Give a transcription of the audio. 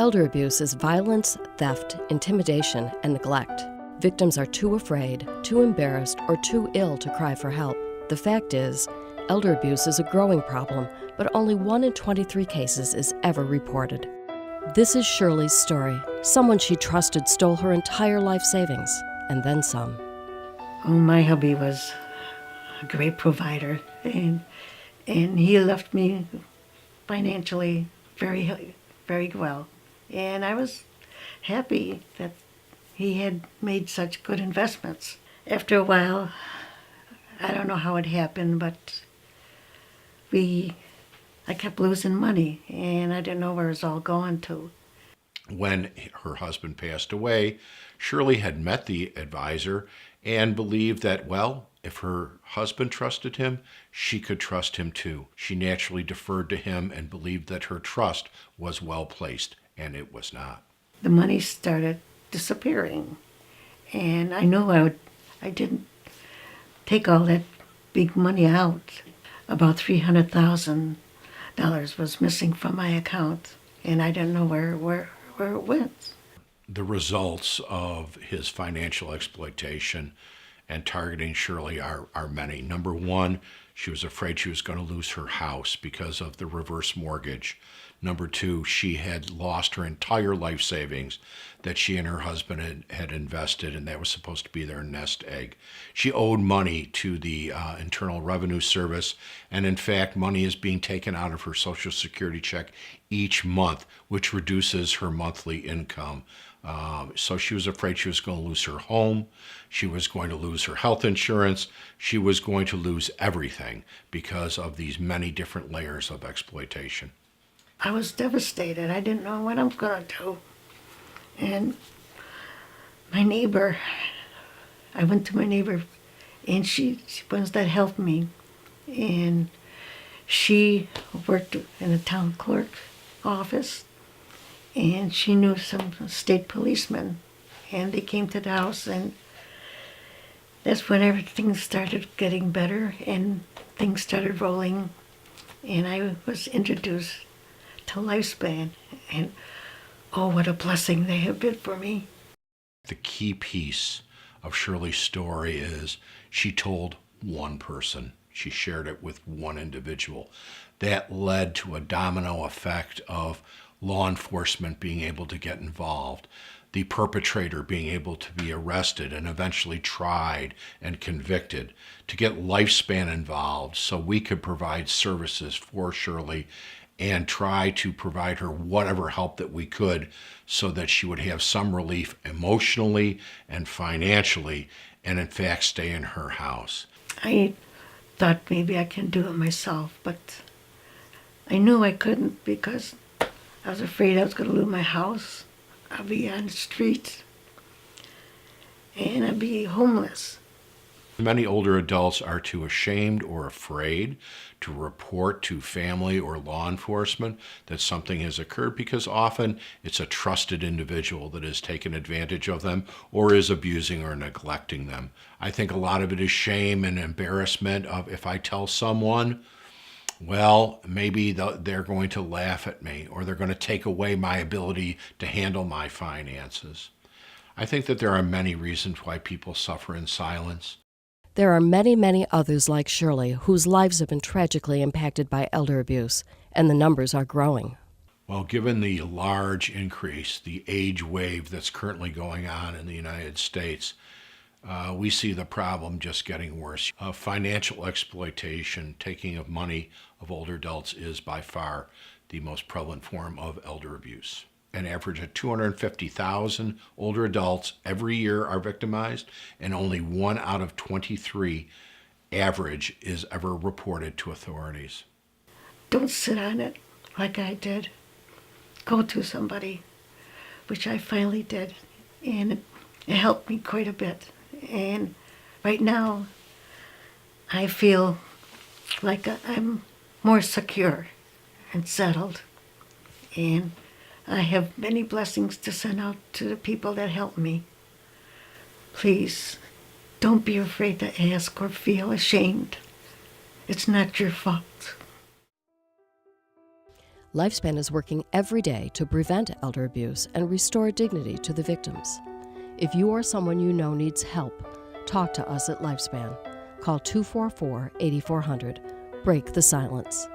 Elder abuse is violence, theft, intimidation, and neglect. Victims are too afraid, too embarrassed, or too ill to cry for help. The fact is, elder abuse is a growing problem, but only 1 in 23 cases is ever reported. This is Shirley's story. Someone she trusted stole her entire life savings, and then some. Oh, my hubby was a great provider, and he left me financially very, very well. And I was happy that he had made such good investments. After a while, I don't know how it happened, but I kept losing money, and I didn't know where it was all going to. When her husband passed away, Shirley had met the advisor and believed that, well, if her husband trusted him, she could trust him too. She naturally deferred to him and believed that her trust was well placed, and it was not. The money started disappearing, and I know I didn't take all that big money out. About $300,000 was missing from my account, and I didn't know where it went. The results of his financial exploitation and targeting Shirley are many. Number one, she was afraid she was going to lose her house because of the reverse mortgage. Number two, she had lost her entire life savings that she and her husband had invested, and that was supposed to be their nest egg. She owed money to the Internal Revenue Service, and in fact, money is being taken out of her Social Security check each month, which reduces her monthly income. So she was afraid she was going to lose her home. She was going to lose her health insurance. She was going to lose everything because of these many different layers of exploitation. I was devastated. I didn't know what I'm going to do. And my neighbor, I went to my neighbor, and she was that helped me. And she worked in a town clerk office, and she knew some state policemen, and they came to the house, and that's when everything started getting better, and things started rolling, and I was introduced to Lifespan, and oh, what a blessing they have been for me. The key piece of Shirley's story is she told one person. She shared it with one individual. That led to a domino effect of law enforcement being able to get involved, the perpetrator being able to be arrested and eventually tried and convicted, to get Lifespan involved so we could provide services for Shirley and try to provide her whatever help that we could so that she would have some relief emotionally and financially, and in fact stay in her house. I thought maybe I can do it myself, but I knew I couldn't because I was afraid I was going to lose my house. I'd be on the streets, and I'd be homeless. Many older adults are too ashamed or afraid to report to family or law enforcement that something has occurred because often it's a trusted individual that has taken advantage of them or is abusing or neglecting them. I think a lot of it is shame and embarrassment of if I tell someone, well, maybe they're going to laugh at me or they're going to take away my ability to handle my finances. I think that there are many reasons why people suffer in silence. There are many, many others like Shirley whose lives have been tragically impacted by elder abuse, and the numbers are growing. Well, given the large increase, the age wave that's currently going on in the United States, we see the problem just getting worse. Financial exploitation, taking of money of older adults is by far the most prevalent form of elder abuse. An average of 250,000 older adults every year are victimized, and only 1 out of 23 average is ever reported to authorities. Don't sit on it like I did. Go to somebody, which I finally did, and it helped me quite a bit. And right now, I feel like I'm more secure and settled, and I have many blessings to send out to the people that help me. Please, don't be afraid to ask or feel ashamed. It's not your fault. Lifespan is working every day to prevent elder abuse and restore dignity to the victims. If you or someone you know needs help, talk to us at Lifespan. Call 244-8400. Break the silence.